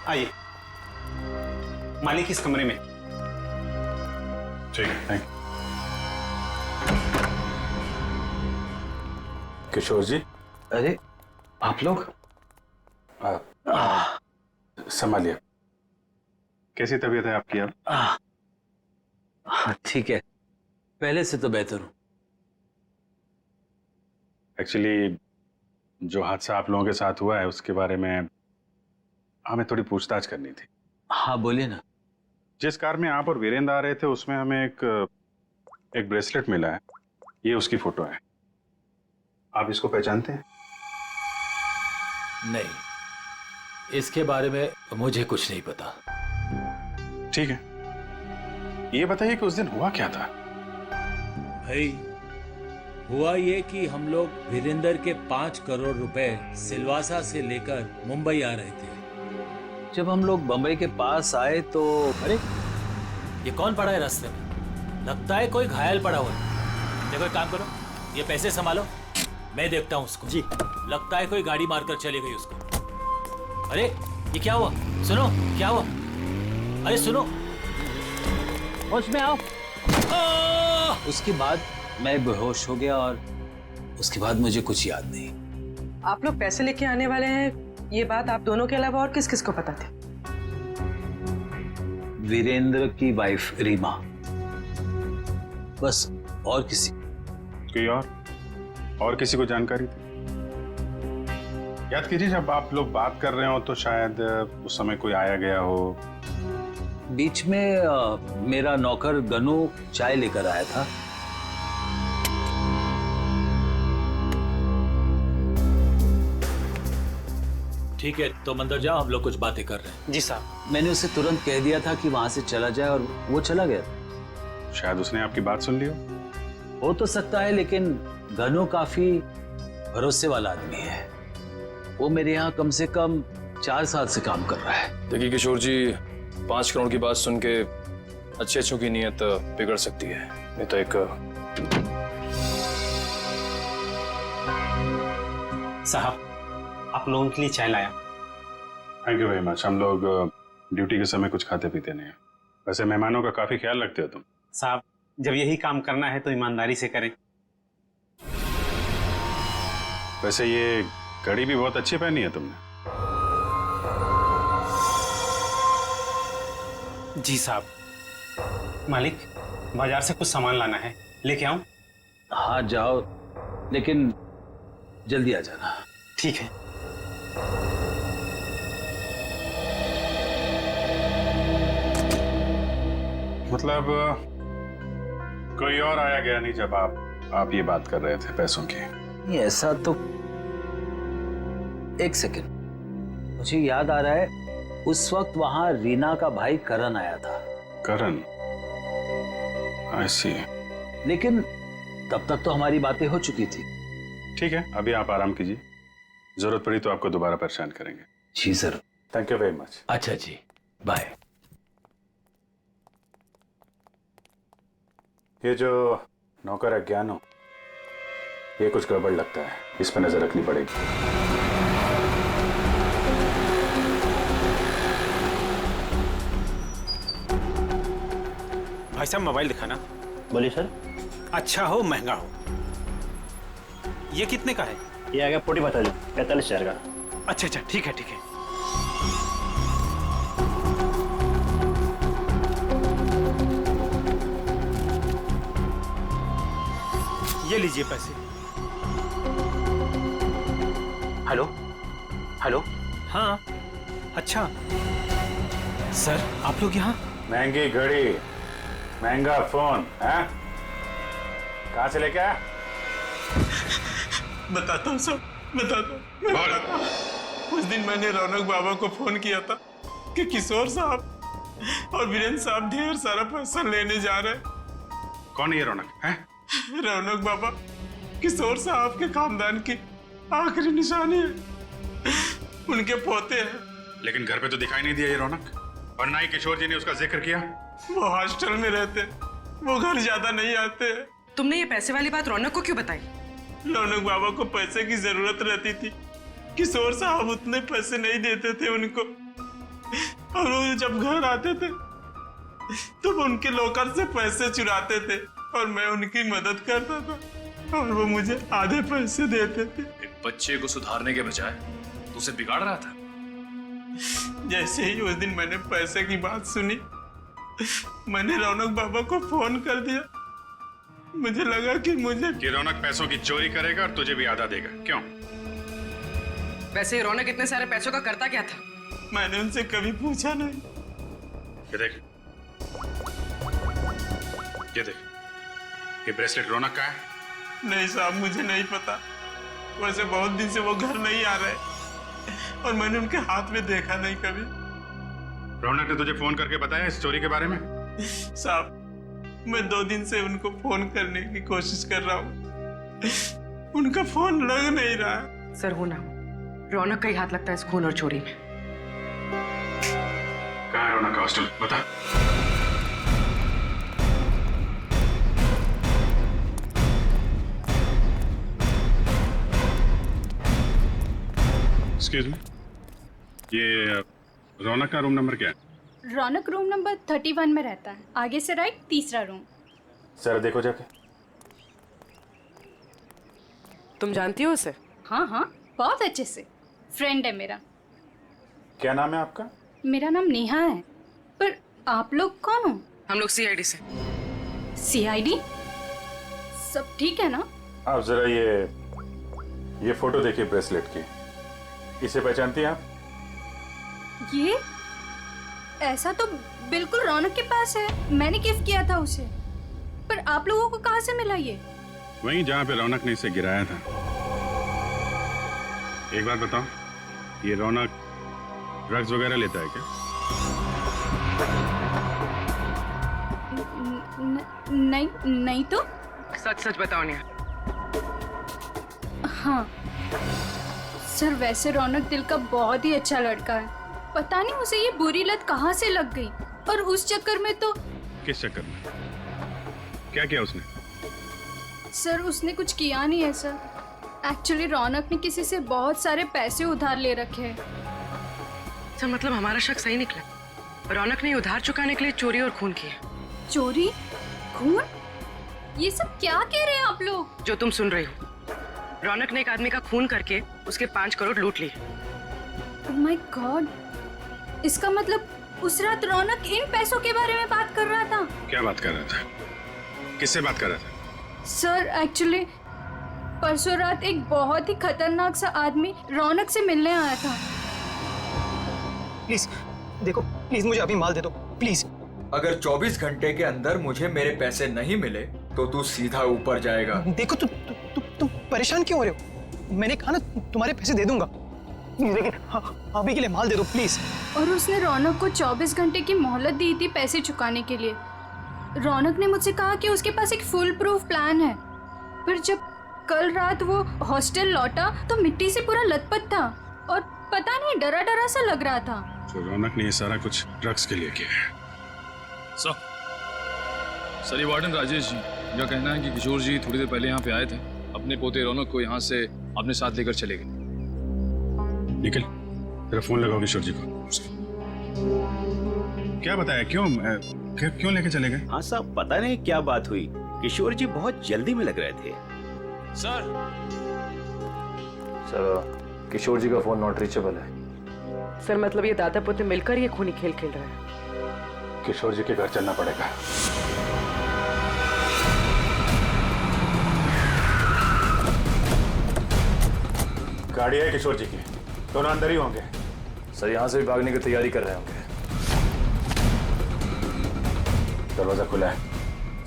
आइए, मालिक इस कमरे में। ठीक है, थैंक यू। किशोर जी। अरे आप लोग संभालिए। कैसी तबीयत है आपकी अब? ठीक है, पहले से तो बेहतर हूं। एक्चुअली जो हादसा आप लोगों के साथ हुआ है उसके बारे में हमें थोड़ी पूछताछ करनी थी। हाँ बोलिए ना। जिस कार में आप और वीरेंद्र आ रहे थे उसमें हमें एक ब्रेसलेट मिला है। ये उसकी फोटो है। आप इसको पहचानते हैं? नहीं, इसके बारे में मुझे कुछ नहीं पता। ठीक है, ये बताइए कि उस दिन हुआ क्या था? भाई, हुआ ये कि हम लोग वीरेंद्र के 5 करोड़ रुपए सिलवासा से लेकर मुंबई आ रहे थे। जब हम लोग बंबई के पास आए तो अरे, ये कौन पड़ा है रास्ते में? लगता है कोई घायल पड़ा हुआ है। देखो एक काम करो, ये पैसे संभालो, मैं देखता हूँ उसको। जी। लगता है कोई गाड़ी मारकर चली गई उसको। अरे ये क्या हुआ? सुनो, क्या हुआ? अरे सुनो, होश में आओ। उसके बाद मैं बेहोश हो गया और उसके बाद मुझे कुछ याद नहीं। आप लोग पैसे लेके आने वाले हैं, ये बात आप दोनों के अलावा और किस किस को पता थी? वीरेंद्र की वाइफ रीमा, बस, और किसी। कोई और किसी को जानकारी थी? याद कीजिए, जब आप लोग बात कर रहे हो तो शायद उस समय कोई आया गया हो। बीच में मेरा नौकर गनू चाय लेकर आया था। ठीक है, तो अंदर जाओ, हम लोग कुछ बातें कर रहे हैं। जी साहब। मैंने उसे तुरंत कह दिया था कि वहां से चला जाए और वो चला गया। शायद उसने आपकी बात सुन ली हो तो सकता है, लेकिन गनू काफी भरोसे वाला आदमी है। वो मेरे यहाँ कम से कम 4 साल से काम कर रहा है। देखिए किशोर जी, 5 करोड़ की बात सुन के अच्छों की नीयत बिगड़ सकती है। नहीं तो एक साहब, आप लोगों के लिए चाय लाया। Thank you very much. हम लोग ड्यूटी के समय कुछ खाते पीते नहीं हैं। वैसे मेहमानों का काफी ख्याल रखते हो तुम। साहब, जब यही काम करना है तो ईमानदारी से करें। वैसे ये घड़ी भी बहुत अच्छी पहनी है तुमने। जी साहब। मालिक, बाजार से कुछ सामान लाना है, लेके आऊं? हाँ जाओ, लेकिन जल्दी आ जाना। ठीक है। मतलब कोई और आया गया नहीं जब आप ये बात कर रहे थे पैसों की? नहीं, ऐसा तो। एक सेकंड, मुझे याद आ रहा है, उस वक्त वहां रीना का भाई करण आया था। करण? आई सी। लेकिन तब तक तो हमारी बातें हो चुकी थी। ठीक है, अभी आप आराम कीजिए। जरूरत पड़ी तो आपको दोबारा परेशान करेंगे। जी sir. Thank you very much. अच्छा जी, बाय। ये जो नौकर है ज्ञानो, ये कुछ गड़बड़ लगता है, इस पर नजर रखनी पड़ेगी। भाई साहब, मोबाइल दिखाना। बोलिए सर। अच्छा हो महंगा हो। ये कितने का है? ये आ गया 45,000 का। अच्छा अच्छा, ठीक है ठीक है। ये लीजिए पैसे। Hello hello. हाँ, अच्छा सर, आप लोग यहाँ? महंगी घड़ी, महंगा फोन है, कहाँ से लेके आया? बताता हूँ सब, बताता हूँ। उस दिन मैंने रौनक बाबा को फोन किया था कि किशोर साहब और वीरेंद्र साहब ढेर सारा पैसा लेने जा रहे हैं। कौन है ये रौनक? है रौनक बाबा किशोर साहब के खानदान की आखिरी निशानी है। उनके पोते हैं। लेकिन घर पे तो दिखाई नहीं दिया ये रौनक, और ना ही किशोर जी ने उसका जिक्र किया। वो हॉस्टल में रहते, वो घर ज्यादा नहीं आते। तुमने ये पैसे वाली बात रौनक को क्यों बताई? रौनक बाबा को पैसे की जरूरत रहती थी, किशोर साहब उतने पैसे नहीं देते थे उनको, और वो जब घर आते थे तो वो उनके लॉकर से पैसे चुराते थे और मैं उनकी मदद करता था और वो मुझे आधे पैसे देते थे। एक बच्चे को सुधारने के बजाय तू उसे बिगाड़ रहा था। जैसे ही उस दिन मैंने पैसे की बात सुनी, मैंने रौनक बाबा को फोन कर दिया। मुझे लगा कि रौनक पैसों की चोरी करेगा और तुझे भी आधा देगा, क्यों? वैसे रौनक इतने सारे पैसों का करता क्या था? मैंने उनसे कभी पूछा नहीं। ये देख, ये देख, ये ब्रेसलेट रौनक का है? नहीं साहब, मुझे नहीं पता। वैसे बहुत दिन से वो घर नहीं आ रहे और मैंने उनके हाथ में देखा नहीं कभी। रौनक ने तुझे फोन करके बताया इस चोरी के बारे में? साहब, मैं 2 दिन से उनको फोन करने की कोशिश कर रहा हूँ, उनका फोन लग नहीं रहा। सर हो ना, रौनक का ही हाथ लगता है इस खून और चोरी में। कहाँ है रौनक का हॉस्टल, बता। एक्सक्यूज मी, ये रौनक का रूम नंबर क्या है? रौनक रूम नंबर 31 में रहता है, आगे से राइट, तीसरा रूम। सर देखो जाके। तुम जानती हो उसे? हाँ हाँ, बहुत अच्छे से, फ्रेंड है मेरा। क्या नाम है आपका? मेरा नाम नेहा है। पर आप लोग कौन हो? हम लोग सीआईडी से। सीआईडी? सब ठीक है ना? आप जरा ये फोटो देखिए ब्रेसलेट की, इसे पहचानती हैं आप? ये ऐसा तो बिल्कुल रौनक के पास है, मैंने गिफ्ट किया था उसे। पर आप लोगों को कहाँ से मिला ये? वहीं जहाँ पे रौनक ने इसे गिराया था। एक बात बताओ, ये रौनक ड्रग्स वगैरह लेता है क्या? नहीं नहीं तो। सच सच बताओ नेहा। हाँ सर, वैसे रौनक दिल का बहुत ही अच्छा लड़का है। पता नहीं उसे ये बुरी लत कहाँ से लग गई, और उस चक्कर में तो। किस चक्कर में? क्या किया उसने? सर उसने कुछ किया नहीं है सर। एक्चुअली रौनक ने किसी से बहुत सारे पैसे उधार ले रखे हैं। सर मतलब हमारा शक सही निकला, रौनक ने उधार चुकाने के लिए चोरी और खून किया। चोरी, खून, ये सब क्या कह रहे हैं आप लोग? जो तुम सुन रहे हो, रौनक ने एक आदमी का खून करके उसके 5 करोड़ लूट लिए। ओह माय गॉड, इसका मतलब उस रात रौनक इन पैसों के बारे में बात कर रहा था। क्या बात कर रहा था? किससे बात कर रहा था? सर एक्चुअली परसों रात एक बहुत ही खतरनाक सा आदमी रौनक से मिलने आया था। प्लीज देखो, प्लीज मुझे अभी माल दे दो प्लीज। अगर 24 घंटे के अंदर मुझे मेरे पैसे नहीं मिले तो तू सीधा ऊपर जाएगा। देखो तुम परेशान क्यों हो रहे हो? मैंने कहा ना तुम्हारे पैसे दे दूंगा, लेकिन अभी के लिए माल दे दो प्लीज। और उसने रौनक को 24 घंटे की मोहलत दी थी पैसे चुकाने के लिए। रौनक ने मुझसे कहा कि उसके पास एक फुल प्रूफ प्लान है, पर जब कल रात वो हॉस्टल लौटा तो मिट्टी से पूरा लथपथ था और पता नहीं डरा डरा सा लग रहा था। तो रौनक ने ये सारा कुछ ड्रग्स के लिए किया है। सर ये वार्डन राजेश जी का कहना है कि किशोर जी थोड़ी देर पहले यहाँ पे आए थे, अपने पोते रौनक को यहाँ से अपने साथ लेकर चले गए। निखिल, तेरा फोन लगाओ किशोर जी को। क्या बताया, क्यों लेके चले गए? हाँ साहब, पता नहीं क्या बात हुई, किशोर जी बहुत जल्दी में लग रहे थे। सर किशोर जी का फोन नॉट रीचेबल है। सर मतलब ये दादा पोते मिलकर ये खूनी खेल खेल रहे हैं। किशोर जी के घर चलना पड़ेगा। गाड़ी है किशोर जी की, दोनों अंदर ही होंगे। सर यहाँ से भी भागने की तैयारी कर रहे होंगे। दरवाजा खुला है,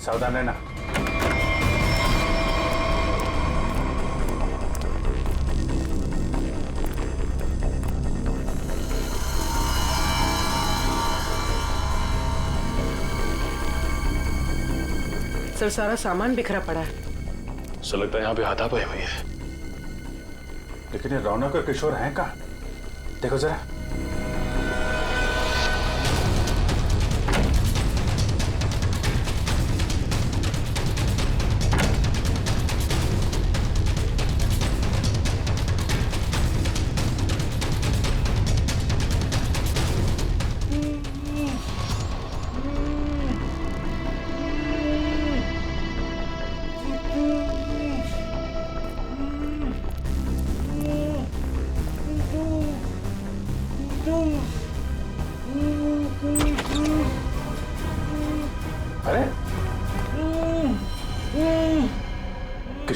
सावधान रहना। सर सारा सामान बिखरा पड़ा है। सर लगता है यहाँ पे हाथापाई हुई है। लेकिन ये रौनक और किशोर हैं कहाँ? देखो जरा।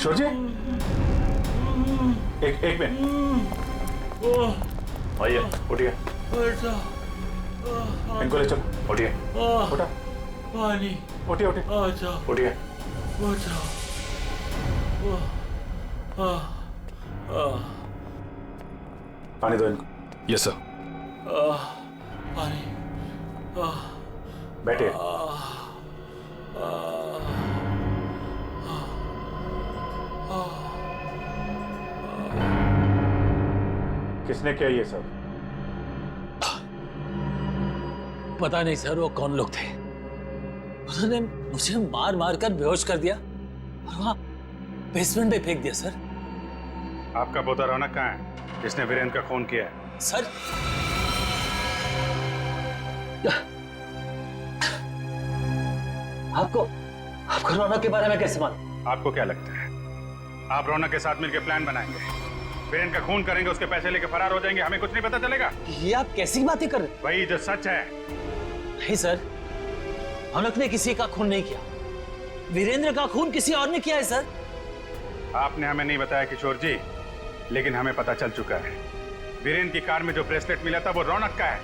किशोर जी, एक मिनट, आइए, उठिए, इनको ले चलो, उठिए, उठा, पानी, उठिए, उठिए, पानी दो इनको। Yes sir. पानी, बैठिए। किसने किया ये सब? पता नहीं सर वो कौन लोग थे। उन्होंने मुझे मार मार कर बेहोश कर दिया और वहां बेसमेंट में फेंक दिया सर। आपका पोता रौनक कहाँ है जिसने वीरेंद्र का खून किया है? सर आपको रौनक के बारे में कैसे मालूम? आपको क्या लगता है आप रौनक के साथ मिलकर प्लान बनाएंगे, वीरेंद्र का खून करेंगे, उसके पैसे लेके फरार हो जाएंगे, हमें कुछ नहीं पता चलेगा? ये आप कैसी बातें कर रहे हैं? वही जो सच है। नहीं सर, रौनक ने किसी का खून नहीं किया, वीरेंद्र का खून किसी और ने किया है सर। आपने हमें नहीं बताया किशोर जी, लेकिन हमें पता चल चुका है वीरेंद्र की कार में जो ब्रेसलेट मिला था वो रौनक का है।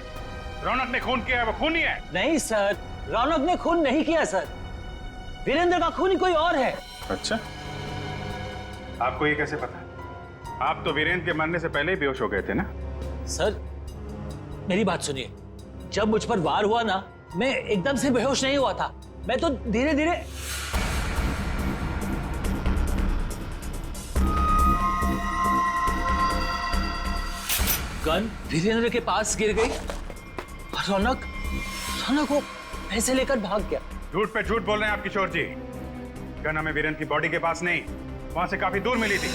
रौनक ने खून किया है, वो खूनी है। नहीं सर, रौनक ने खून नहीं किया सर, वीरेंद्र का खून कोई और है। अच्छा, आपको ये कैसे पता? आप तो वीरेंद्र के मरने से पहले ही बेहोश हो गए थे ना? सर मेरी बात सुनिए, जब मुझ पर वार हुआ ना, मैं एकदम से बेहोश नहीं हुआ था, मैं तो धीरे धीरे। गन वीरेंद्र के पास गिर गई और रौनक वो पैसे लेकर भाग गया। झूठ पे झूठ बोल रहे हैं आप किशोर जी। गन हमें वीरेंद्र की बॉडी के पास नहीं, वहां से काफी दूर मिली थी।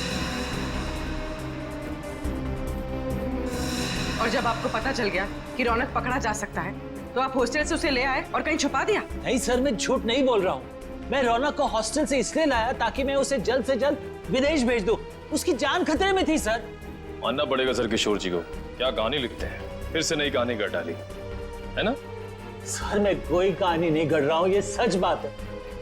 और जब आपको पता चल गया कि रौनक पकड़ा जा सकता है तो आप हॉस्टल से उसे ले आए और कहीं छुपा दिया? नहीं सर, मैं झूठ नहीं बोल रहा हूँ। मैं रौनक को हॉस्टल से इसलिए लाया ताकि मैं उसे जल्द से जल्द विदेश भेज दूं। उसकी जान खतरे में थी सर। मानना पड़ेगा सर किशोर जी को, क्या कहानी लिखते हैं, फिर से नई कहानी गढ़ डाली है ना? सर मैं कोई कहानी नहीं गढ़ रहा हूँ, ये सच बात है।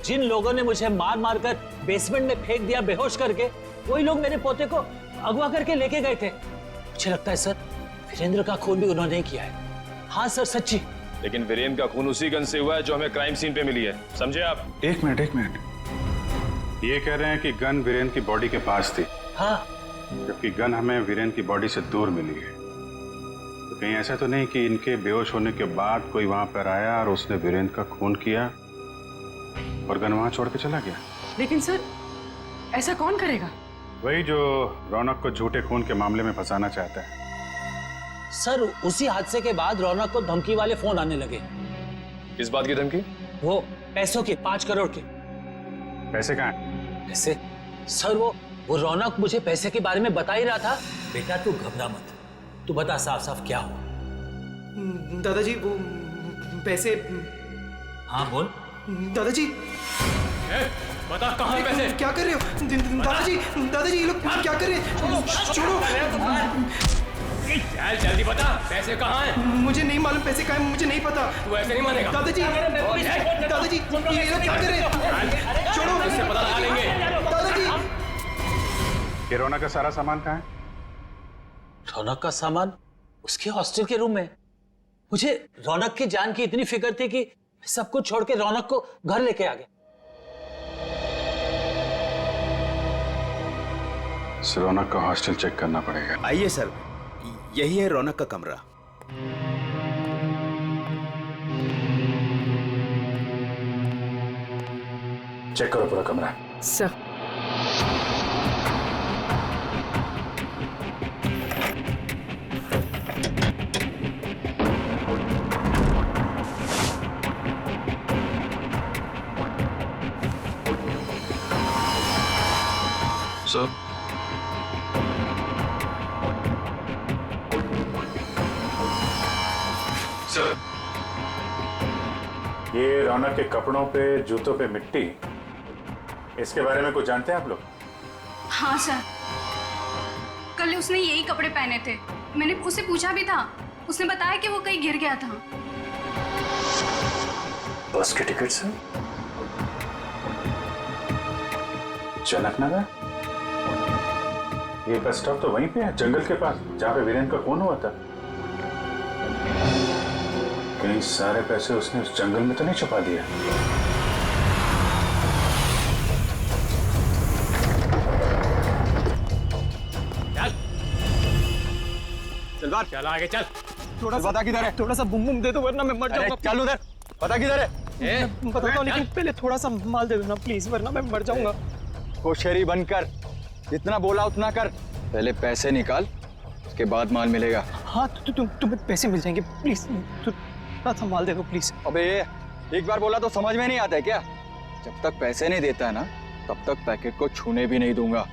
जिन लोगों ने मुझे मार मार कर बेसमेंट में फेंक दिया बेहोश करके, वही लोग मेरे पोते को अगवा करके लेके गए थे। मुझे लगता है सर वीरेंद्र का खून भी उन्होंने किया है। हाँ सर, सच्ची। लेकिन वीरेंद्र का खून उसी गन से हुआ है जो हमें क्राइम सीन पे मिली है, समझे आप? एक मिनट, ये कह रहे हैं कि गन वीरेंद्र की बॉडी के पास थी। हाँ, जबकि गन हमें वीरेंद्र की बॉडी से दूर मिली है। तो कहीं ऐसा तो नहीं कि इनके बेहोश होने के बाद कोई वहां पर आया और उसने वीरेंद्र का खून किया और गन वहां छोड़ के चला गया? लेकिन सर ऐसा कौन करेगा? वही जो रौनक को झूठे खून के मामले में फंसाना चाहता है। सर उसी हादसे के बाद रौनक को धमकी वाले फोन आने लगे। किस बात की धमकी? वो पैसों की, 5 करोड़ की। पैसे कहाँ हैं? पैसे? सर वो रौनक मुझे पैसे के बारे में बता ही रहा था। बेटा तू घबरा मत, तू बता साफ साफ क्या हुआ। दादाजी वो पैसे। हाँ बोल। दादाजी बता कहाँ है पैसे? क्या कर रहे हो दादाजी ये लोग क्या कर रहे हैं? छोड़ो। जल्दी बता, पैसे कहाँ हैं? मुझे नहीं मालूम पैसे कहाँ हैं, मुझे नहीं पता। तू ऐसे नहीं मानेगा। दादाजी ये लोग क्या कर रहे हैं? छोड़ो, इससे पता लगा लेंगे। दादाजी ये रौनक का सारा सामान कहाँ है? रौनक का सामान उसके हॉस्टल के रूम में। मुझे रौनक की जान की इतनी फिक्र थी कि सब कुछ छोड़ के रौनक को घर लेके आ गया। रौनक का हॉस्टल चेक करना पड़ेगा। आइए सर, यही है रौनक का कमरा। चेक करो पूरा कमरा। सर सर ये रौनक के कपड़ों पे, जूतों पे मिट्टी, इसके बारे में कुछ जानते हैं आप लोग? हाँ सर, कल उसने यही कपड़े पहने थे। मैंने उससे पूछा भी था, उसने बताया कि वो कहीं गिर गया था। बस के टिकट से जनक नगर? ये बस स्टॉप तो वहीं पे है, जंगल के पास, जहाँ पे वीरेंद्र का खून हुआ था। कहीं सारे पैसे उसने उस जंगल में तो नहीं छुपा दिया? चल बात, चल आगे चल। थोड़ा सा बता किधर है? थोड़ा सा बुम बुम दे दो वरना मैं मर जाऊंगा। चल उधर, पता किधर है? मैं बताता हूँ, लेकिन पहले थोड़ा सा माल दे दो ना प्लीज, वरना मैं मर जाऊंगा। होशियारी बंद कर, जितना बोला उतना कर। पहले पैसे निकाल, उसके बाद माल मिलेगा। हाँ तुम्हें पैसे मिल जाएंगे, प्लीज थोड़ा सा माल दे दो प्लीज। अबे एक बार बोला तो समझ में नहीं आता है क्या? जब तक पैसे नहीं देता है ना, तब तक पैकेट को छूने भी नहीं दूंगा।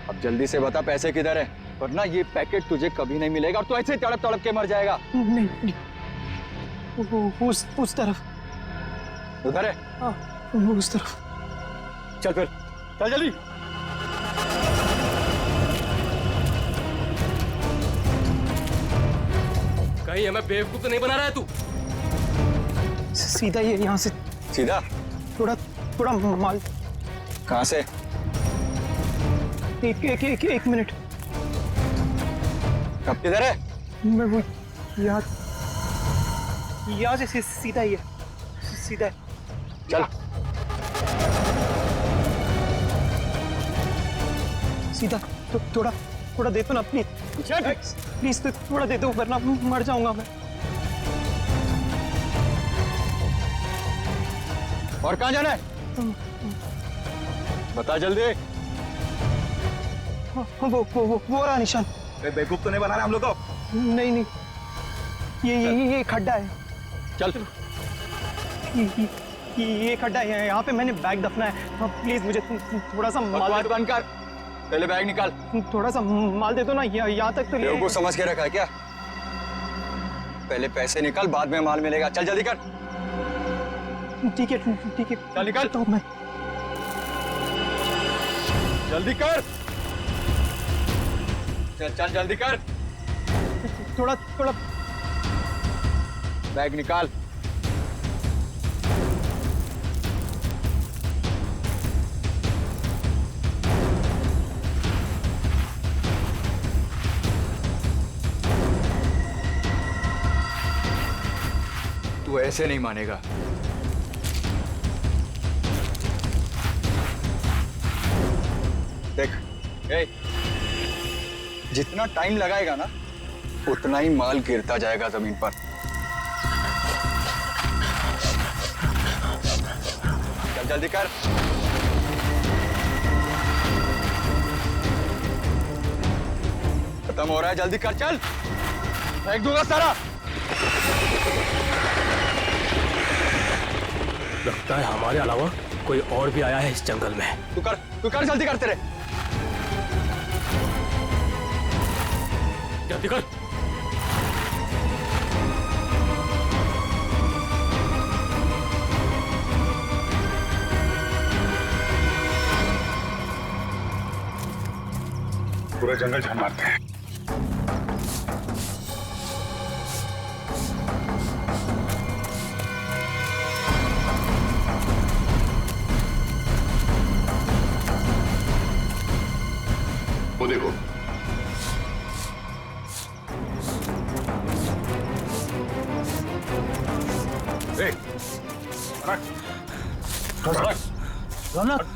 अब जल्दी से बता पैसे किधर है, वरना ये पैकेट तुझे कभी नहीं मिलेगा और तू ऐसे ही तड़प तड़प के मर जाएगा। नहीं उस तरफ। उधर है? हाँ उस तरफ। चल फिर, चल जल्दी। कहीं हमें बेवकूफ तो नहीं बना रहा है तू? सीधा ये यहाँ से। सीधा? थोड़ा माल। कहाँ से? एक मिनट। कब किधर है? मैं वो यहाँ से सीधा ही है, सीधा है। चल सीधा। तो थोड़ा दे दो ना प्लीज तो थोड़ा दे दो, वरना मर जाऊंगा मैं। और कहाँ जाना है? बता जल्दी। वो रहा निशान। बेवकूफ तो नहीं बना रहे हम लोग को? नहीं ये खड्डा है। चल ये खड्डा है, यहाँ पे मैंने बैग दफना है। प्लीज मुझे थोड़ा सा माल बात बंद कर, पहले बैग निकाल। थोड़ा सा माल दे दो ना, यहाँ तक तो ले। बेवकूफ समझ के रखा है क्या? पहले पैसे निकाल, बाद में माल मिलेगा। चल जल्दी कर। ठीक है चल निकाल। तो मैं जल्दी कर। चल जल्दी कर। थोड़ा बैग निकाल। तू ऐसे नहीं मानेगा। देख, जितना टाइम लगाएगा ना, उतना ही माल गिरता जाएगा जमीन पर। चल जल्दी कर। खत्म हो रहा है, जल्दी कर। चल, फेंक दूंगा सारा। लगता है हमारे अलावा कोई और भी आया है इस जंगल में। तू कर जल्दी कर। तेरे जल्दी कर। पूरा जंगल झाड़ मारते हैं। वो देखो, रौनक,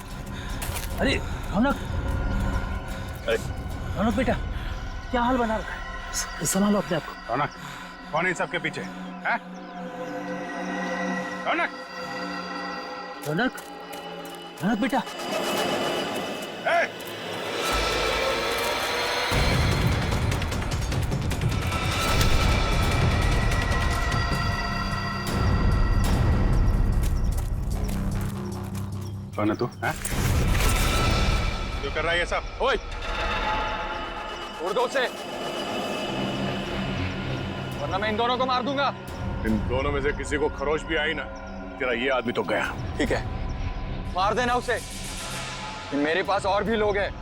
अरे रौनक बेटा, क्या हाल बना रखा है? संभालो अपने आप को। रौनक, कौन है इन सबके पीछे? हैं? रौनक बेटा। कौन है तू? हैं? क्यों कर रहा है ये सब? ओए, उड़ दो उसे, वरना मैं इन दोनों को मार दूंगा। इन दोनों में से किसी को खरोच भी आई ना, तेरा ये आदमी तो गया। ठीक है, मार देना उसे। मेरे पास और भी लोग हैं।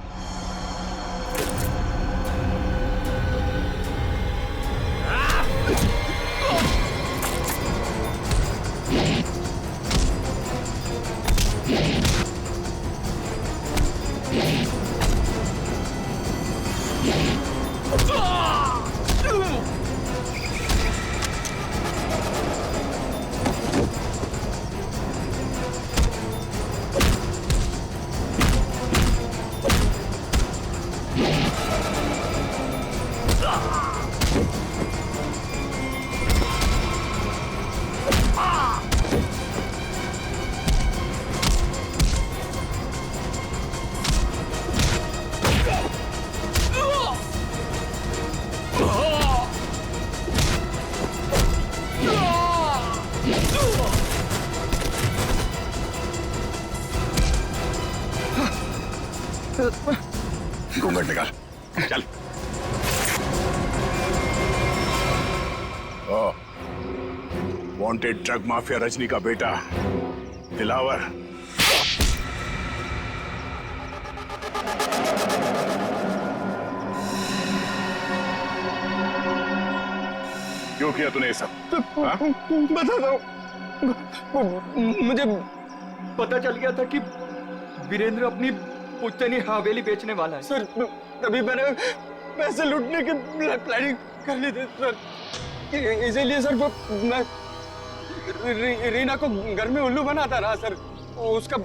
घूंघट निकाल, चल। वांटेड ड्रग माफिया रजनी का बेटा दिलावर। क्यों किया तूने ये सब? बता दो, मुझे पता चल गया था कि वीरेंद्र अपनी पुश्तैनी हवेली बेचने वाला है सर। तभी मैंने पैसे लूटने की प्लानिंग कर ली थी सर। इसीलिए सर वो मैं रीना को घर में उल्लू बनाता रहा सर, उसका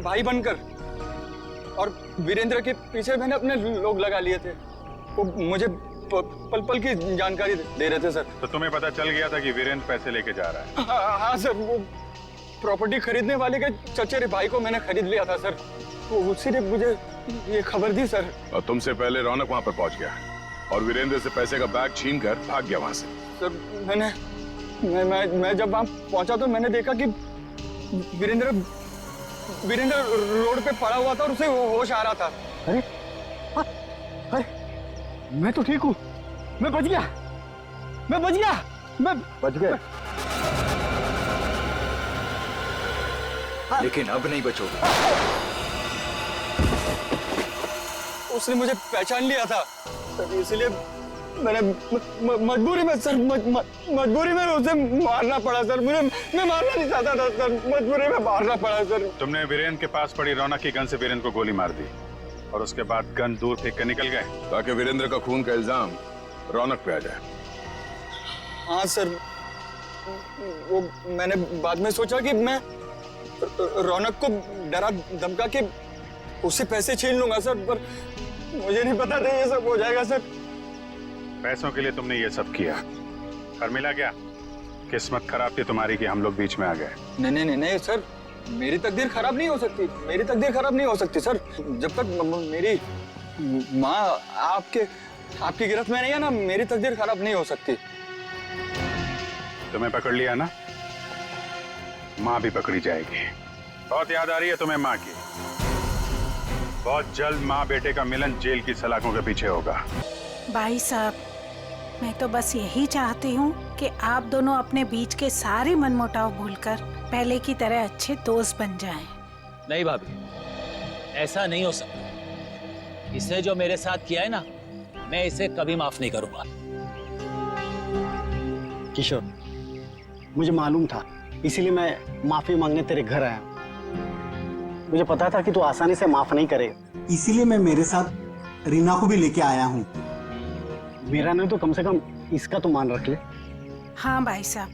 भाई बनकर। और वीरेंद्र के पीछे मैंने अपने लोग लगा लिए थे, वो मुझे पल पल की जानकारी दे रहे थे सर। तो तुम्हें पता चल गया था कि वीरेंद्र पैसे लेके जा रहा है? हाँ सर, वो प्रॉपर्टी खरीदने वाले के चचेरे भाई को मैंने खरीद लिया था सर, वो उसी ने मुझे ये खबर दी सर। और तुमसे पहले रौनक वहां पर पहुंच गया और वीरेंद्र से पैसे का बैग छीन कर भाग गया वहां से। सर मैं जब वहां पहुंचा तो मैंने देखा कि वीरेंद्र रोड पे पड़ा हुआ था और उसे होश आ रहा था। अरे अरे मैं तो ठीक हूँ, मैं बच गया, मैं बच गया। लेकिन अब नहीं बचोगे। उसने मुझे पहचान लिया था सर, इसलिए मैंने मजबूरी में सर मजबूरी में उसे मारना पड़ा सर। मैं मारना नहीं चाहता था सर, मजबूरी में मारना पड़ा सर। तुमने वीरेंद्र के पास पड़ी रौनक की गन से वीरेंद्र को गोली मार दी और उसके बाद गन दूर फेंक कर निकल गए ताकि वीरेंद्र का खून का इल्जाम रौनक पे आ जाए। हाँ सर, वो मैंने बाद में सोचा कि मैं रौनक को डरा धमका के उससे पैसे छीन लूंगा सर, पर मुझे नहीं पता था ये सब हो जाएगा सर। पैसों के लिए तुमने ये सब किया और मिला क्या? किस्मत खराब थी तुम्हारी कि हम लोग बीच में आ गए। नहीं सर, मेरी तकदीर खराब नहीं हो सकती, मेरी तकदीर खराब नहीं हो सकती सर। जब तक मेरी माँ आपकी गिरफ्त में नहीं है ना, मेरी तकदीर खराब नहीं हो सकती। तुम्हें पकड़ लिया ना, माँ भी पकड़ी जाएगी। बहुत याद आ रही है तुम्हें माँ की। बहुत जल्द माँ बेटे का मिलन जेल की सलाखों के पीछे होगा। भाई साहब, मैं तो बस यही चाहती हूँ कि आप दोनों अपने बीच के सारे मनमुटाव भूलकर पहले की तरह अच्छे दोस्त बन जाएं। नहीं भाभी, ऐसा नहीं हो सकता। इसने जो मेरे साथ किया है ना, मैं इसे कभी माफ नहीं करूंगा। किशोर, मुझे मालूम था, इसीलिए मैं माफी मांगने तेरे घर आया। मुझे पता था कि तू आसानी से माफ नहीं करेगा, इसीलिए मैं मेरे साथ रीना को भी लेके आया हूँ। मेरा नहीं तो कम से कम इसका तो मान रख ले। हाँ भाई साहब,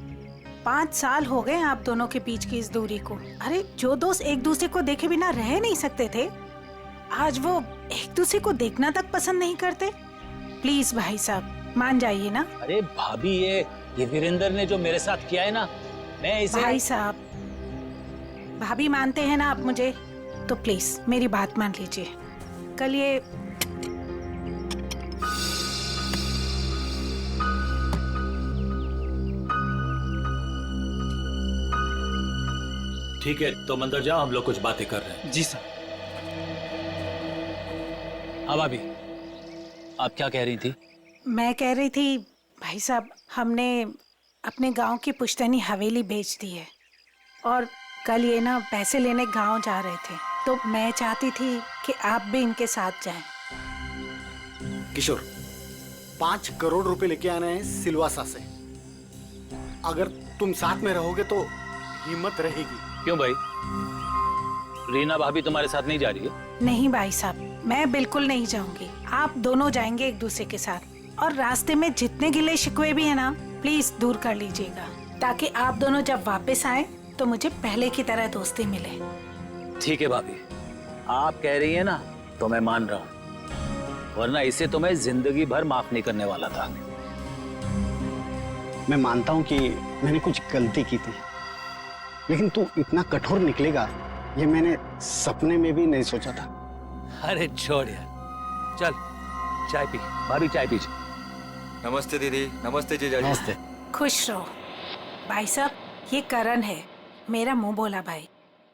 5 साल हो गए आप दोनों के बीच की इस दूरी को। अरे जो दोस्त एक दूसरे को देखे बिना रह नहीं सकते थे, आज वो एक दूसरे को देखना तक पसंद नहीं करते। प्लीज भाई साहब मान जाइए ना। अरे भाभी, ये वीरेंद्र ने जो मेरे साथ किया है ना, मैं इसे। भाई साहब, भाभी मानते हैं ना आप मुझे, तो प्लीज मेरी बात मान लीजिए। कल ये ठीक है, तो अंदर जाओ, हम लोग कुछ बातें कर रहे हैं। जी सर। हाँ भाभी, आप क्या कह रही थी? मैं कह रही थी भाई साहब, हमने अपने गांव की पुश्तैनी हवेली बेच दी है और कल ये ना पैसे लेने गांव जा रहे थे, तो मैं चाहती थी कि आप भी इनके साथ जाएं। किशोर, 5 करोड़ रुपए लेके आना है सिलवासा से। अगर तुम साथ में रहोगे तो हिम्मत रहेगी। क्यों भाई, रीना भाभी तुम्हारे साथ नहीं जा रही है? नहीं भाई साहब, मैं बिल्कुल नहीं जाऊंगी। आप दोनों जाएंगे एक दूसरे के साथ, और रास्ते में जितने गिले शिकवे भी है ना, प्लीज दूर कर लीजिएगा, ताकि आप दोनों जब वापस आए तो मुझे पहले की तरह दोस्ती मिले। ठीक है भाभी, आप कह रही है ना, तो मैं मान रहा हूँ, वरना इसे तो मैं जिंदगी भर माफ नहीं करने वाला था। मैं मानता हूँ कि मैंने कुछ गलती की थी, लेकिन तू इतना कठोर निकलेगा ये मैंने सपने में भी नहीं सोचा था। अरे छोड़ यार, चल चाय पी। भाभी चाय पीजिए। नमस्ते दीदी। नमस्ते जीजा जी। नमस्ते। खुश रहो भाई साहब, ये करण है, मेरा मुंह बोला भाई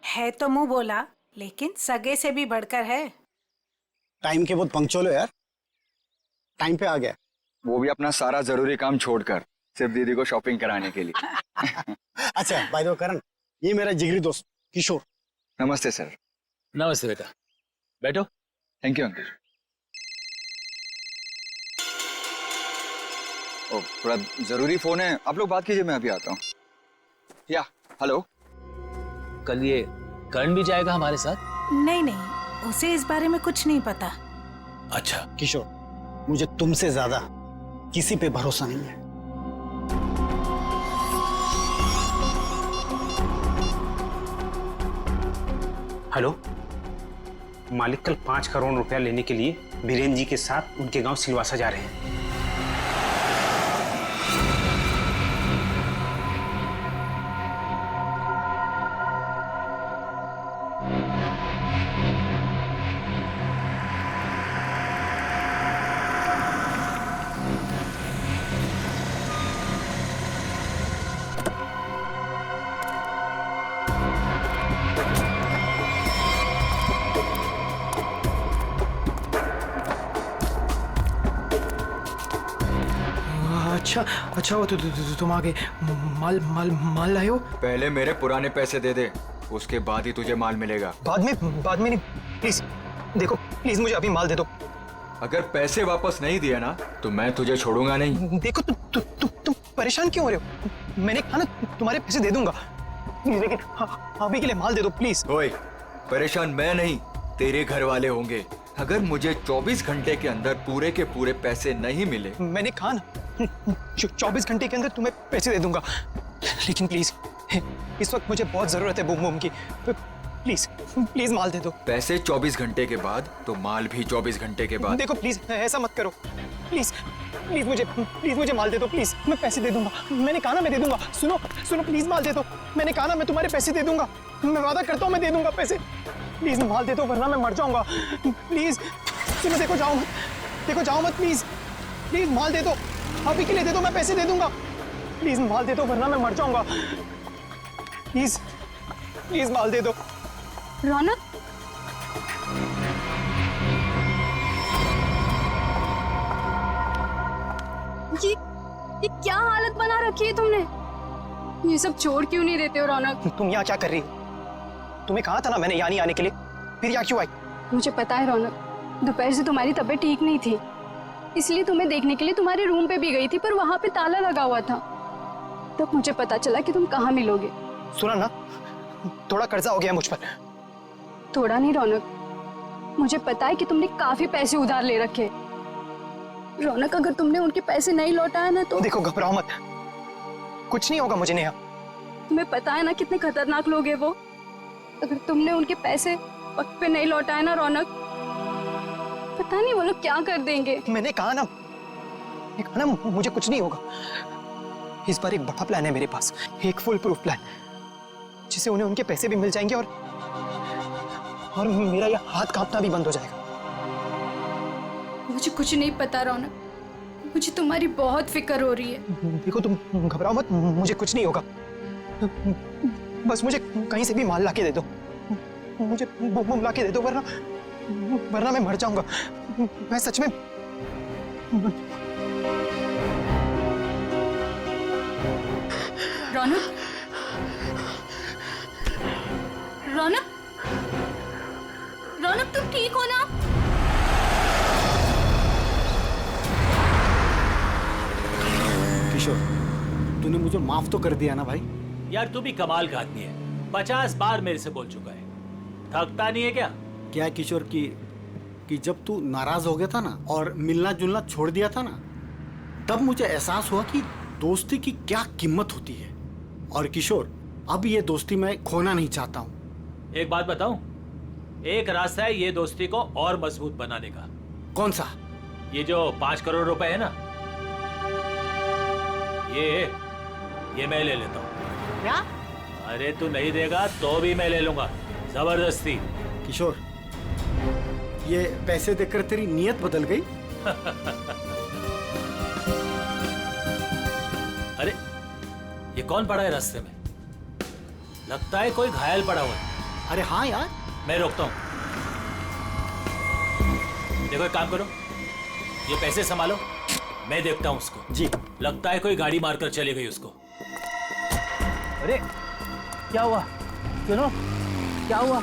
है। तो मुंह बोला, लेकिन सगे से भी बढ़कर है। टाइम के बहुत पंक्चुअल हो यार, टाइम पे आ गया। वो भी अपना सारा जरूरी काम छोड़कर सिर्फ दीदी को शॉपिंग कराने के लिए। अच्छा बाय द वे करण, ये मेरा जिगरी दोस्त किशोर। नमस्ते सर। नमस्ते बेटा, बैठो। Thank you uncle. ओ, थोड़ा जरूरी फोन है, आप लोग बात कीजिए, मैं अभी आता हूँ। या हेलो। कल ये करण भी जाएगा हमारे साथ? नहीं नहीं, उसे इस बारे में कुछ नहीं पता। अच्छा किशोर, मुझे तुमसे ज्यादा किसी पे भरोसा नहीं है। हेलो मालिक, कल 5 करोड़ रुपया लेने के लिए बीरेन जी के साथ उनके गांव सिलवासा जा रहे हैं। अच्छा अच्छा, वो तुम आगे माल माल माल लाए हो? पहले मेरे पुराने पैसे दे दे, उसके बाद ही तुझे माल मिलेगा। बाद में नहीं, प्लीज देखो, प्लीज मुझे अभी माल दे दो। अगर पैसे वापस नहीं दिए ना तो मैं तुझे छोड़ूंगा नहीं। देखो तुम परेशान क्यों हो रहे हो? मैंने कहा ना तुम्हारे पैसे दे दूंगा, लेकिन अभी के लिए माल दे दो प्लीज। ओए, परेशान मैं नहीं, तेरे घर वाले होंगे। अगर मुझे 24 घंटे के अंदर पूरे के पूरे पैसे नहीं मिले, मैंने कहा ना 24 घंटे के अंदर तुम्हें पैसे दे दूंगा, लेकिन प्लीज इस वक्त मुझे बहुत जरूरत है बूम बूम की। प्लीज प्लीज माल दे दो। पैसे 24 घंटे के बाद तो माल भी 24 घंटे के बाद। देखो प्लीज ऐसा मत करो, प्लीज प्लीज मुझे माल दे दो प्लीज, मैं पैसे दे दूंगा। मैंने कहा ना मैं दे दूंगा। सुनो प्लीज माल दे दो, मैंने कहा ना मैं तुम्हारे पैसे दे दूंगा, मैं वादा करता हूँ मैं दे दूंगा पैसे। प्लीज माल दे दो वरना मैं मर जाऊंगा। प्लीज सुनो, देखो जाओ मत प्लीज माल दे दो, अभी के लिए दे दो, मैं पैसे दे दूंगा। प्लीज माल दे दो वरना मैं मर जाऊंगा। प्लीज माल दे दो। रौनक, ये क्या हालत बना रखी है तुमने? ये सब छोड़ क्यों नहीं देते हो रौनक? तुम यहाँ क्या कर रही हो? तुम्हें कहा था ना मैंने यहाँ नहीं आने के लिए, फिर यहाँ क्यों आई? मुझे पता है रौनक, दोपहर से तुम्हारी तबीयत ठीक नहीं थी, इसलिए तुम्हें देखने के लिए तुम्हारे रूम पे भी गई थी, पर वहां पे ताला लगा हुआ था। तब मुझे पता चला कि तुम कहाँ मिलोगे। सुना ना, थोड़ा कर्जा हो गया मुझ पर। थोड़ा नहीं रौनक, मुझे पता है कि तुमने काफी पैसे उधार ले रखे। रौनक, अगर तुमने उनके पैसे नहीं लौटाया ना तो देखो घबराओ मत, कुछ नहीं होगा मुझे नेहा। तुम्हें पता है ना कितने खतरनाक लोग हैं वो। अगर तुमने उनके पैसे वक्त पे नहीं लौटाए ना रौनक, पता नहीं वो लोग क्या कर देंगे। मैंने कहा ना मुझे कुछ नहीं होगा। इस बार एक बड़ा प्लान है मेरे पास, एक फुल प्रूफ प्लान, जिससे उन्हें उनके पैसे भी मिल जाएंगे और मेरा यह हाथ कांपना भी बंद हो जाएगा। मुझे कुछ नहीं पता रौनक, मुझे तुम्हारी बहुत फिक्र हो रही है। देखो तुम घबराओ मत, मुझे कुछ नहीं होगा। बस मुझे कहीं से भी माल लाके दे दो, मुझे बम लाके दे दो, वरना मैं मर जाऊंगा। मैं सच में रौनक, रौनक तुम ठीक हो ना? किशोर, तूने मुझे माफ तो कर दिया ना भाई? यार तू भी कमाल का आदमी है, 50 बार मेरे से बोल चुका है, थकता नहीं है क्या? क्या है किशोर कि जब तू नाराज हो गया था ना और मिलना जुलना छोड़ दिया था ना, तब मुझे एहसास हुआ कि दोस्ती की क्या कीमत होती है। और किशोर, अब ये दोस्ती मैं खोना नहीं चाहता हूँ। एक बात बताऊं, एक रास्ता है ये दोस्ती को और मजबूत बनाने का। कौन सा? ये जो 5 करोड़ रुपए है ना, ये मैं ले लेता हूँ। क्या? अरे तू नहीं देगा तो भी मैं ले लूंगा, जबरदस्ती। किशोर, ये पैसे देकर तेरी नीयत बदल गई? अरे ये कौन पड़ा है रास्ते में? लगता है कोई घायल पड़ा हुआ है। अरे हाँ यार, मैं रोकता हूँ। देखो एक काम करो, ये पैसे संभालो, मैं देखता हूँ उसको। जी। लगता है कोई गाड़ी मारकर चली गई उसको। अरे क्या हुआ? सुनो, क्या हुआ?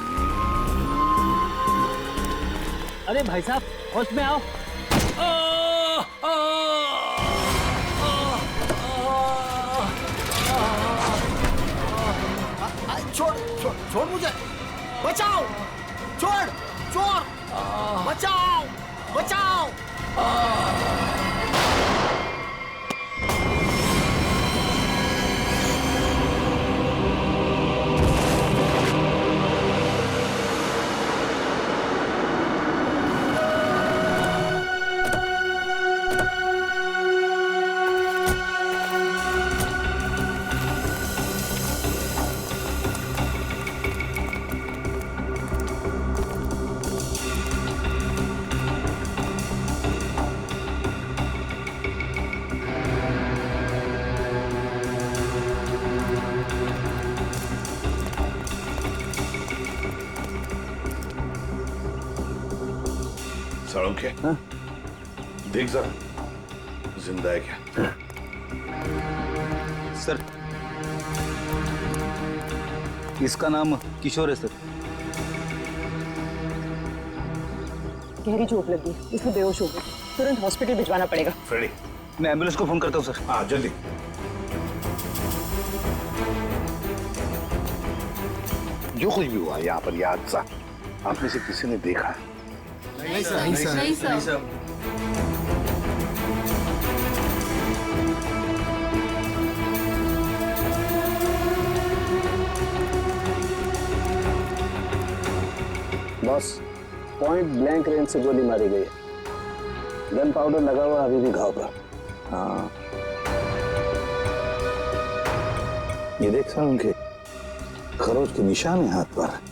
अरे भाई साहब, होश में आओ। छोड़ छोड़ छोड़ मुझे, बचाओ, छोड़, चोर, बचाओ, बचाओ। साळुंखे, देख जरा जिंदा है क्या? सर, इसका नाम किशोर है सर। गहरी चोट लगी, इसमें बेहोश हो गई, तुरंत हॉस्पिटल भिजवाना पड़ेगा। फ्रेडी, मैं एम्बुलेंस को फोन करता हूँ सर। हाँ जल्दी। जो कुछ भी हुआ यहाँ पर यह हादसा आप में से किसी ने देखा? नहीं sir. Boss, point blank range से गोली मारी गई है। गन पाउडर लगा हुआ अभी भी घाव पर। हाँ, ये देख सर, उनके खरोच के निशान है हाथ पर।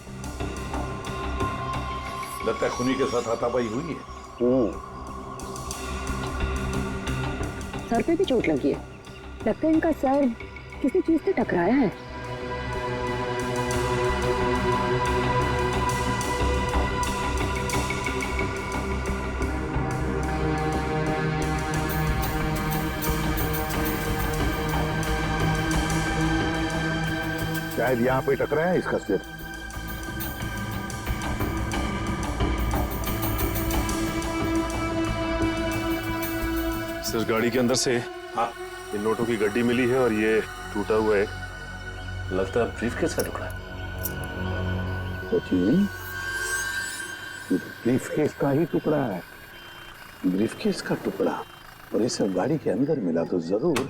लगता है खूनी के साथ हाथापाई हुई है। सर पे भी चोट लगी है, लगता है इनका सर किसी चीज से टकराया है। शायद यहाँ पे टकराया है इसका सिर। सर, गाड़ी के अंदर से हाँ, इन नोटों की गड्डी मिली है और ये टूटा हुआ है। लगता है ब्रीफकेस का टुकड़ा है। सचिन, ब्रीफकेस का ही टुकड़ा है, ब्रीफकेस का टुकड़ा। और ये सब गाड़ी के अंदर मिला तो जरूर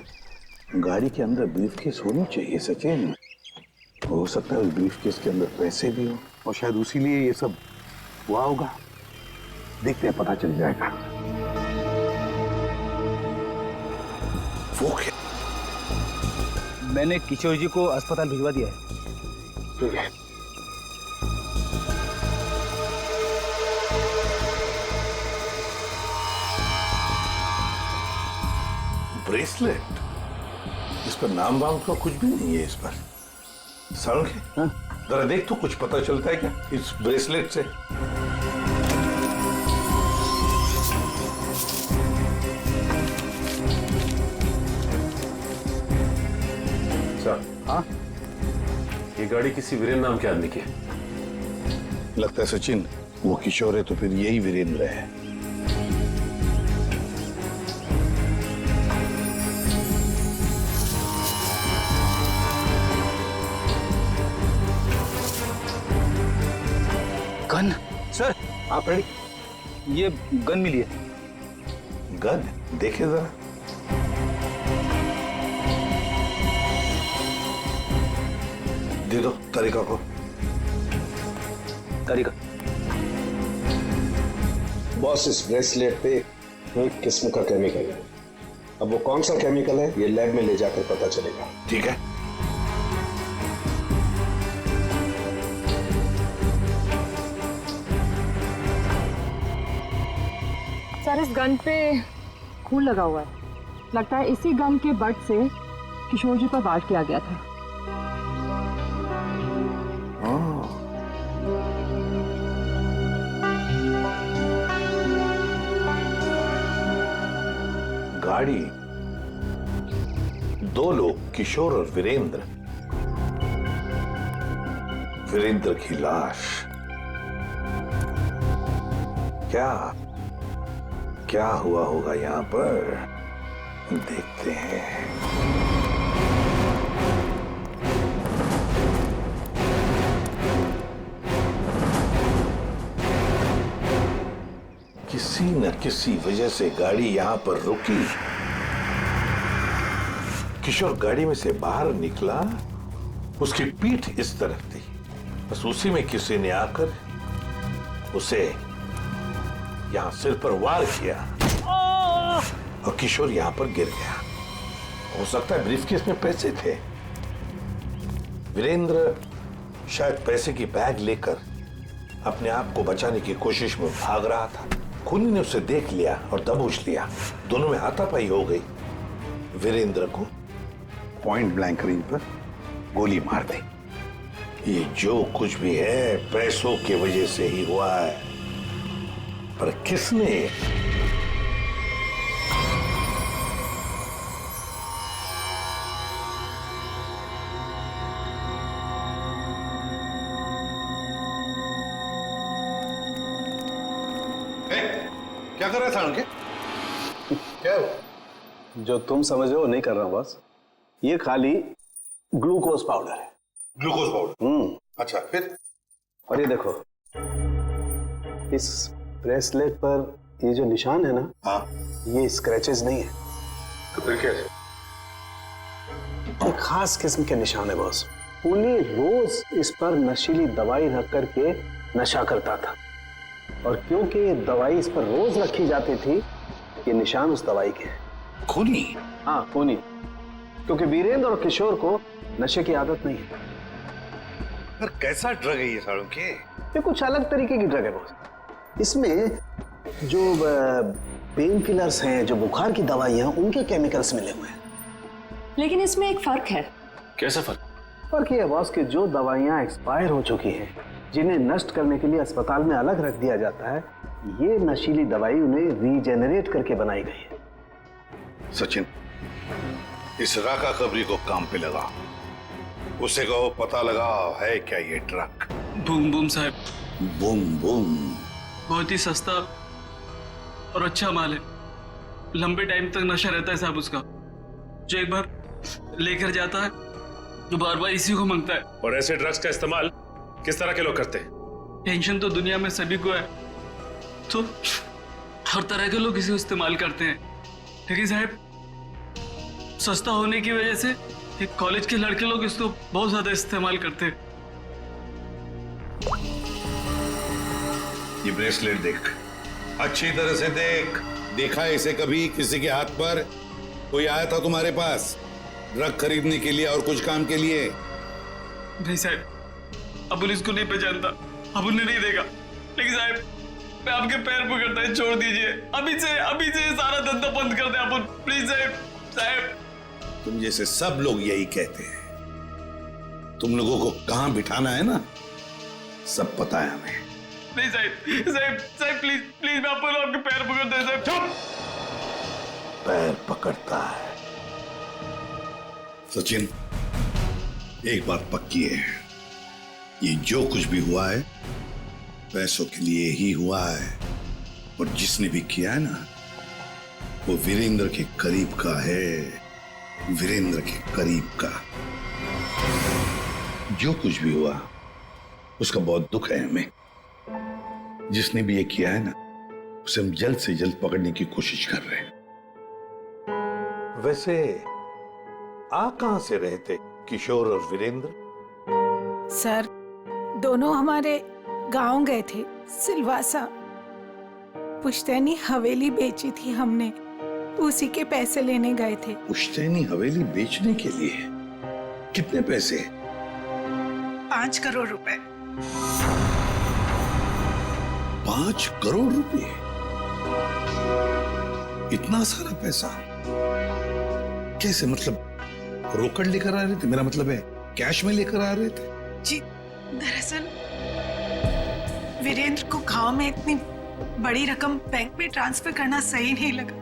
गाड़ी के अंदर ब्रीफकेस होनी चाहिए सचिन। हो सकता है उस ब्रीफकेस के अंदर पैसे भी हो और शायद उसी लिए ये सब हुआ होगा। देखते हैं, पता चल जाएगा। वो क्या? मैंने किशोर जी को अस्पताल भिजवा दिया है। ठीक है। ब्रेसलेट, इस पर नाम वाम का कुछ भी नहीं है इस पर। साळुंखे, जरा देख तो कुछ पता चलता है क्या इस ब्रेसलेट से? सर, हाँ, ये गाड़ी किसी वीरेन नाम के आदमी की है। लगता है सचिन वो किशोर है तो फिर यही वीरेंद्र है। गन सर, आप रेडी? ये गन मिली है। गन देखे जरा। दे दो तारिका को। तारिका, बॉस, इस ब्रेसलेट पे एक किस्म का केमिकल है। अब वो कौन सा केमिकल है ये लैब में ले जाकर पता चलेगा। ठीक है। सर, इस गन पे खून लगा हुआ है, लगता है इसी गन के बट से किशोर जी पर वार किया गया था। गाड़ी, 2 लोग, किशोर और वीरेंद्र। वीरेंद्र की लाश। क्या हुआ होगा यहां पर, देखते हैं। किसी न किसी वजह से गाड़ी यहां पर रुकी। किशोर गाड़ी में से बाहर निकला, उसकी पीठ इस तरफ थी, बस उसी में किसी ने आकर उसे यहां सिर पर वार किया और किशोर यहां पर गिर गया। हो सकता है ब्रीफकेस में पैसे थे। वीरेंद्र शायद पैसे की बैग लेकर अपने आप को बचाने की कोशिश में भाग रहा था। खूनी ने उसे देख लिया और दबोच लिया। दोनों में हाथापाई हो गई। वीरेंद्र को पॉइंट ब्लैंक रेंज पर गोली मार दी। ये जो कुछ भी है पैसों की वजह से ही हुआ है, पर किसने? क्या कर रहा था उनके? क्या हो? जो तुम समझ रहे हो नहीं कर रहा हूं बस। ये खाली ग्लूकोज पाउडर है। Glucose powder? अच्छा, फिर? और ये देखो, इस ब्रेसलेट पर ये जो निशान है ना, हाँ, ये स्क्रैचेस नहीं है। तो फिर क्या है? एक खास किस्म के निशान है बॉस। उन्हें रोज इस पर नशीली दवाई रख करके नशा करता था, और क्योंकि ये दवाई इस पर रोज रखी जाती थी, ये निशान उस दवाई के हैं। खूनी? हाँ, खूनी। क्योंकि वीरेंद्र और किशोर को नशे की आदत नहीं है। पर कैसा ड्रग है ये सालों के? ये कुछ अलग तरीके की ड्रग है बॉस। इसमें जो पेन किलर्स हैं, जो बुखार की दवाइयां, उनके केमिकल्स मिले हुए हैं। लेकिन इसमें एक फर्क है। कैसा फर्क? फर्क ये है बॉस कि जो दवाइयां एक्सपायर हो चुकी हैं, जिन्हें नष्ट करने के लिए अस्पताल में अलग रख दिया जाता है, ये नशीली दवाई उन्हें रीजेनरेट करके बनाई गई है। सचिन, इस राका कबरी को काम पे लगा। उसे कहो पता लगा है क्या ये ड्रग। बूम बूम साहब। बूम बूम बहुत ही सस्ता और अच्छा माल है। लंबे टाइम तक नशा रहता है साहब उसका। जो एक बार लेकर जाता है तो बार बार इसी को मांगता है। और ऐसे ड्रग्स का इस्तेमाल किस तरह के लोग करते हैं? टेंशन तो दुनिया में सभी को है, तो हर तरह के लोग इसे इस्तेमाल करते हैं। लेकिन साहब, सस्ता होने की वजह से एक कॉलेज के लड़के लोग इसको बहुत ज्यादा इस्तेमाल करते हैं। ये ब्रेसलेट देख, अच्छी तरह से देख। देखा है इसे कभी किसी के हाथ पर? कोई आया था तुम्हारे पास ड्रग खरीदने के लिए और कुछ काम के लिए? नहीं साहब, अबुल इसको नहीं पहचानता, अबुल ने नहीं देगा। लेकिन साहब, मैं आपके पैर पकड़ता है, छोड़ दीजिए। अभी से सारा धंधा बंद कर दे अबुल, प्लीज साहब। तुम जैसे सब लोग यही कहते हैं। तुम लोगों को कहां बिठाना है ना, सब पता है हमें। नहीं साहब प्लीज मैं आपके पैर पकड़ता है साहब। पैर पकड़ता है? सचिन, एक बात पक्की है, ये जो कुछ भी हुआ है पैसों के लिए ही हुआ है। और जिसने भी किया है ना, वो वीरेंद्र के करीब का है। वीरेंद्र के करीब का। जो कुछ भी हुआ उसका बहुत दुख है हमें। जिसने भी ये किया है ना, उसे हम जल्द से जल्द पकड़ने की कोशिश कर रहे हैं। वैसे आ कहां से रहे थे किशोर और वीरेंद्र? सर, दोनों हमारे गांव गए थे, सिलवासा। पुश्तैनी हवेली बेची थी हमने, उसी के पैसे लेने गए थे। पुश्तैनी हवेली बेचने के लिए? कितने पैसे? 5 करोड़ रुपए। 5 करोड़ रुपए? इतना सारा पैसा कैसे? मतलब रोकड़ लेकर आ रहे थे? मेरा मतलब है कैश में लेकर आ रहे थे? जी, दरअसल वीरेंद्र को गांव में इतनी बड़ी रकम बैंक में ट्रांसफर करना सही नहीं लगा,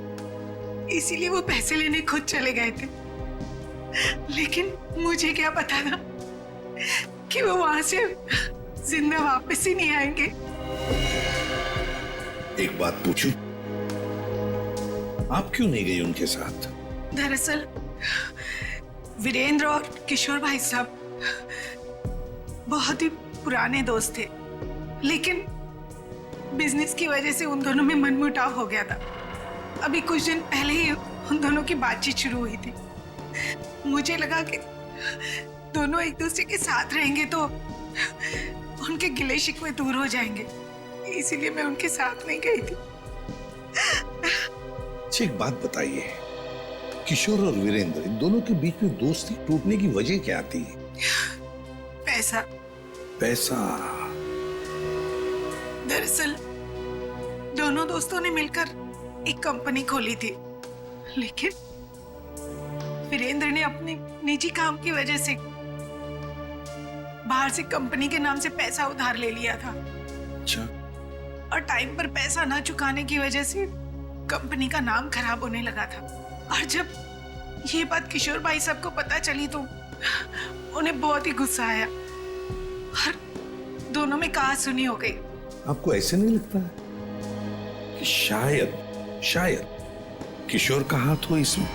इसीलिए वो पैसे लेने खुद चले गए थे। लेकिन मुझे क्या पता था कि वो वहां से जिंदा वापस ही नहीं आएंगे। एक बात पूछूं, आप क्यों नहीं गई उनके साथ? दरअसल वीरेंद्र और किशोर भाई साहब बहुत ही पुराने दोस्त थे, लेकिन बिजनेस की वजह से उन दोनों में मनमुटाव हो गया था। अभी कुछ दिन पहले ही उन दोनों की बातचीत शुरू हुई थी। मुझे लगा कि दोनों एक दूसरे के साथ रहेंगे तो उनके गिले शिकवे दूर हो जाएंगे, इसीलिए मैं उनके साथ नहीं गई थी। अच्छा, एक बात बताइए, किशोर और वीरेंद्र इन दोनों के बीच में दोस्ती टूटने की वजह क्या थी? पैसा। पैसा? दरअसल दोनों दोस्तों ने मिलकर एक कंपनी खोली थी, लेकिन वीरेंद्र ने अपने निजी काम की वजह से बाहर से कंपनी के नाम से पैसा उधार ले लिया था। अच्छा। और टाइम पर पैसा ना चुकाने की वजह से कंपनी का नाम खराब होने लगा था। और जब ये बात किशोर भाई साहब को पता चली तो उन्हें बहुत ही गुस्सा आया और दोनों में कहा-सुनी हो गई। आपको ऐसे नहीं लगता है कि शायद किशोर का हाथ हो इसमें?